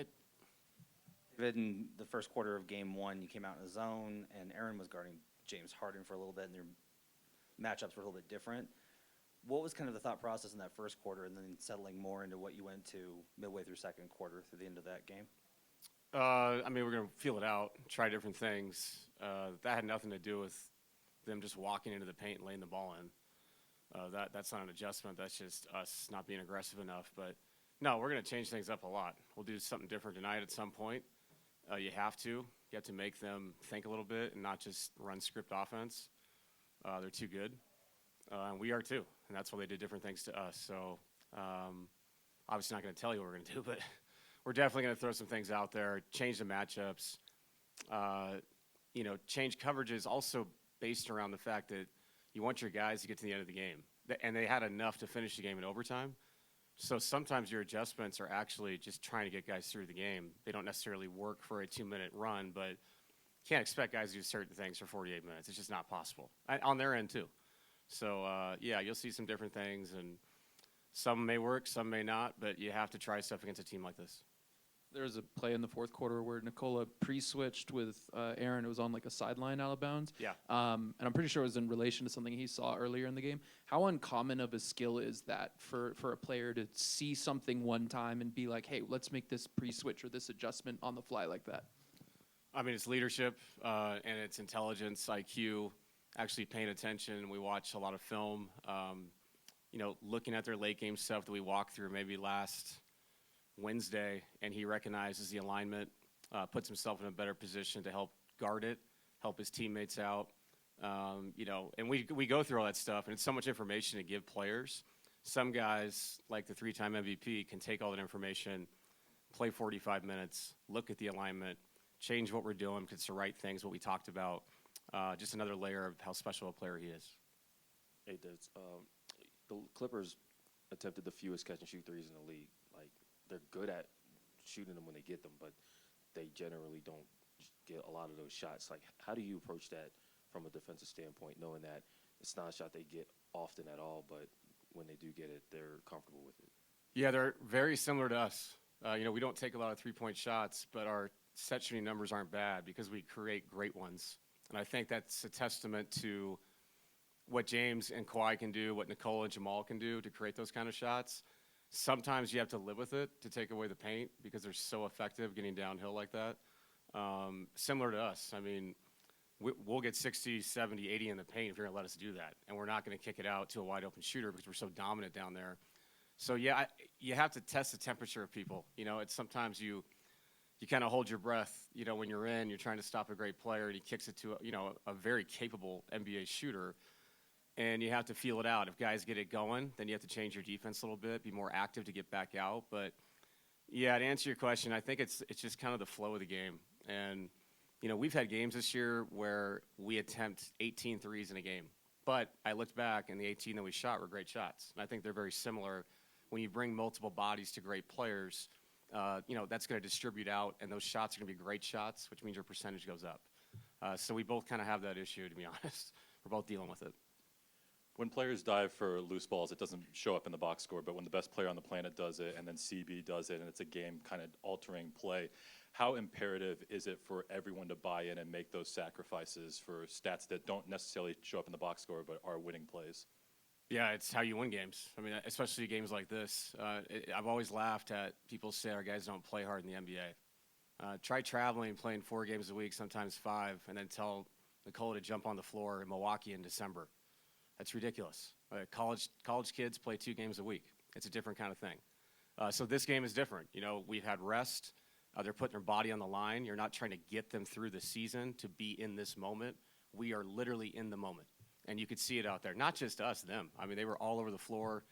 it. David, in the first quarter of game one, you came out in the zone, and Aaron was guarding James Harden for a little bit, and their matchups were a little bit different. What was kind of the thought process in that first quarter, and then settling more into what you went to midway through second quarter through the end of that game? We're going to feel it out, try different things. That had nothing to do with them just walking into the paint and laying the ball in. That's not an adjustment. That's just us not being aggressive enough. But, no, we're going to change things up a lot. We'll do something different tonight at some point. You have to. You have to make them think a little bit and not just run script offense. They're too good. And we are too. And that's why they did different things to us. So, obviously not going to tell you what we're going to do, but we're definitely going to throw some things out there, change the matchups. Change coverages also based around the fact that you want your guys to get to the end of the game. And they had enough to finish the game in overtime. So sometimes your adjustments are actually just trying to get guys through the game. They don't necessarily work for a 2-minute run, but you can't expect guys to do certain things for 48 minutes. It's just not possible. On their end, too. So, you'll see some different things, and some may work, some may not, but you have to try stuff against a team like this. There was a play in the fourth quarter where Nikola pre-switched with Aaron. It was on like a sideline out of bounds. Yeah. And I'm pretty sure it was in relation to something he saw earlier in the game. How uncommon of a skill is that for a player to see something one time and be like, hey, let's make this pre-switch or this adjustment on the fly like that? It's leadership and it's intelligence, IQ, actually paying attention. We watch a lot of film, looking at their late game stuff that we walked through maybe last Wednesday, and he recognizes the alignment, puts himself in a better position to help guard it, help his teammates out. And we go through all that stuff, and it's so much information to give players. Some guys, like the 3-time MVP, can take all that information, play 45 minutes, look at the alignment, change what we're doing because it's the right things, what we talked about. Just another layer of how special a player he is. Hey, the Clippers attempted the fewest catch-and-shoot threes in the league. Like, they're good at shooting them when they get them, but they generally don't get a lot of those shots. Like, how do you approach that from a defensive standpoint, knowing that it's not a shot they get often at all, but when they do get it, they're comfortable with it? Yeah, they're very similar to us. We don't take a lot of three-point shots, but our set shooting numbers aren't bad because we create great ones. And I think that's a testament to what James and Kawhi can do, what Nikola and Jamal can do to create those kind of shots. Sometimes you have to live with it to take away the paint because they're so effective getting downhill like that. Similar to us. We'll get 60, 70, 80 in the paint if you're going to let us do that. And we're not going to kick it out to a wide-open shooter because we're so dominant down there. So, yeah, you have to test the temperature of people. It's sometimes you kind of hold your breath, when you're trying to stop a great player and he kicks it to, a very capable NBA shooter. And you have to feel it out. If guys get it going, then you have to change your defense a little bit, be more active to get back out. But, yeah, to answer your question, I think it's just kind of the flow of the game. And, we've had games this year where we attempt 18 threes in a game. But I looked back, and the 18 that we shot were great shots. And I think they're very similar. When you bring multiple bodies to great players, that's going to distribute out, and those shots are going to be great shots, which means your percentage goes up. So we both kind of have that issue, to be honest. We're both dealing with it. When players dive for loose balls, it doesn't show up in the box score, but when the best player on the planet does it and then CB does it and it's a game kind of altering play, how imperative is it for everyone to buy in and make those sacrifices for stats that don't necessarily show up in the box score but are winning plays? Yeah, it's how you win games. Especially games like this. I've always laughed at people say our guys don't play hard in the NBA. Try traveling, playing 4 games a week, sometimes 5, and then tell Nikola to jump on the floor in Milwaukee in December. That's ridiculous. College kids play 2 games a week. It's a different kind of thing. So this game is different. We've had rest. They're putting their body on the line. You're not trying to get them through the season to be in this moment. We are literally in the moment. And you could see it out there. Not just us, them. They were all over the floor.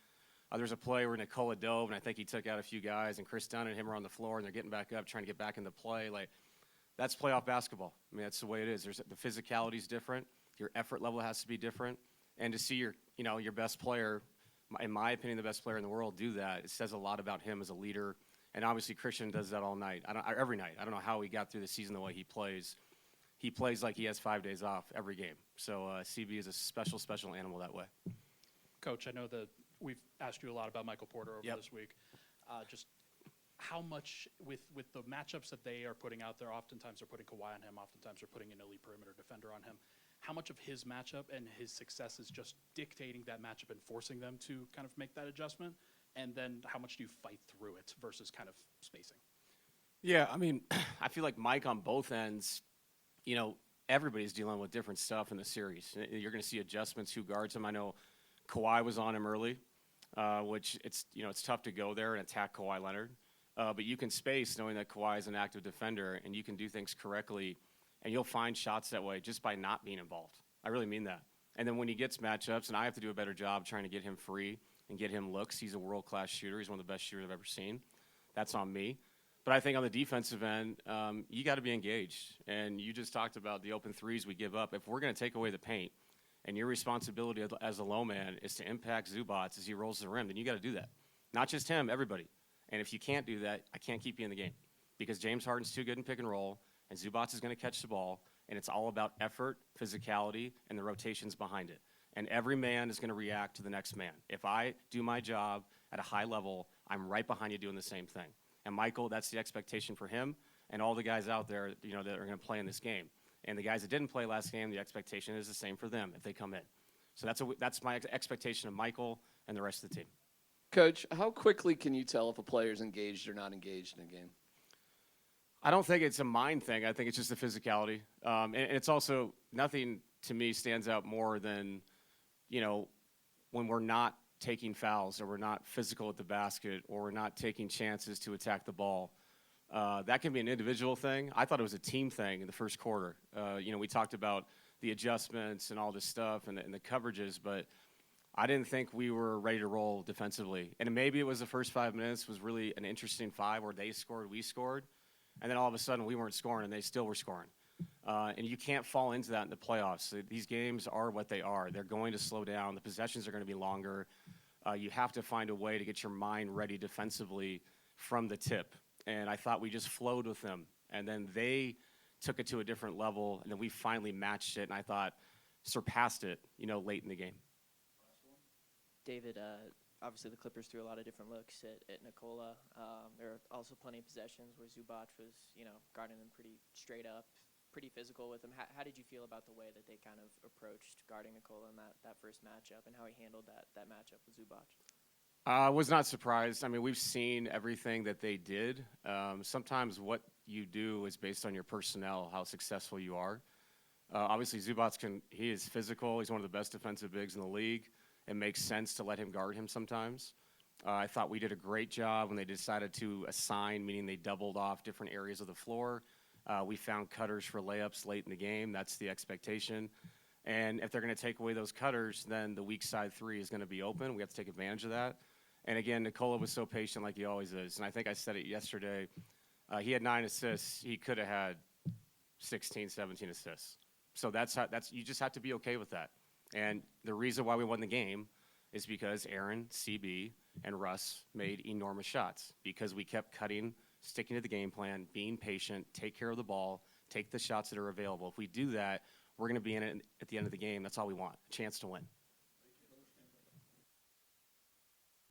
There's a play where Nikola dove, and I think he took out a few guys, and Chris Dunn and him are on the floor, and they're getting back up, trying to get back into play. That's playoff basketball. That's the way it is. The physicality is different. Your effort level has to be different. And to see your best player, in my opinion, the best player in the world, do that, it says a lot about him as a leader. And obviously Christian does that all night. Every night. I don't know how he got through the season the way he plays. He plays like he has 5 days off every game. So CB is a special, special animal that way. Coach, I know that we've asked you a lot about Michael Porter over this week. Just how much with the matchups that they are putting out there, oftentimes they're putting Kawhi on him, oftentimes they're putting an elite perimeter defender on him. How much of his matchup and his success is just dictating that matchup and forcing them to kind of make that adjustment? And then how much do you fight through it versus kind of spacing? Yeah, I mean, I feel like Mike on both ends, everybody's dealing with different stuff in the series. You're going to see adjustments who guards him. I know Kawhi was on him early, which it's tough to go there and attack Kawhi Leonard. But you can space knowing that Kawhi is an active defender, and you can do things correctly, and you'll find shots that way just by not being involved. I really mean that. And then when he gets matchups, and I have to do a better job trying to get him free and get him looks. He's a world-class shooter. He's one of the best shooters I've ever seen. That's on me. But I think on the defensive end, you got to be engaged. And you just talked about the open threes we give up. If we're going to take away the paint, and your responsibility as a low man is to impact Zubac as he rolls the rim, then you got to do that. Not just him, everybody. And if you can't do that, I can't keep you in the game because James Harden's too good in pick and roll, and Zubac is going to catch the ball, and it's all about effort, physicality, and the rotations behind it. And every man is going to react to the next man. If I do my job at a high level, I'm right behind you doing the same thing. And Michael, that's the expectation for him and all the guys out there, that are going to play in this game. And the guys that didn't play last game, the expectation is the same for them if they come in. So that's my expectation of Michael and the rest of the team. Coach, how quickly can you tell if a player's engaged or not engaged in a game? I don't think it's a mind thing. I think it's just the physicality. And it's also nothing to me stands out more than, when we're not taking fouls or we're not physical at the basket or we're not taking chances to attack the ball. That can be an individual thing. I thought it was a team thing in the first quarter. We talked about the adjustments and all this stuff and the coverages, but I didn't think we were ready to roll defensively. And maybe it was the first 5 minutes was really an interesting 5 where they scored, we scored, and then all of a sudden we weren't scoring and they still were scoring. And you can't fall into that in the playoffs. These games are what they are. They're going to slow down. The possessions are going to be longer. You have to find a way to get your mind ready defensively from the tip. And I thought we just flowed with them. And then they took it to a different level, and then we finally matched it, and I thought surpassed it, late in the game. David, obviously the Clippers threw a lot of different looks at Nikola. There are also plenty of possessions where Zubac was, guarding them pretty straight up, pretty physical with him. How did you feel about the way that they kind of approached guarding Nikola in that first matchup and how he handled that matchup with Zubac? I was not surprised. I mean, we've seen everything that they did. Sometimes what you do is based on your personnel, how successful you are. Obviously, Zubac he is physical. He's one of the best defensive bigs in the league. It makes sense to let him guard him sometimes. I thought we did a great job when they decided to assign, meaning they doubled off different areas of the floor. We found cutters for layups late in the game. That's the expectation. And if they're going to take away those cutters, then the weak side three is going to be open. We have to take advantage of that. And again, Nikola was so patient like he always is. And I think I said it yesterday. He had 9 assists. He could have had 16, 17 assists. So you just have to be okay with that. And the reason why we won the game is because Aaron, CB, and Russ made enormous shots because we kept cutting, sticking to the game plan, being patient, take care of the ball, take the shots that are available. If we do that, we're going to be in it at the end of the game. That's all we want, a chance to win.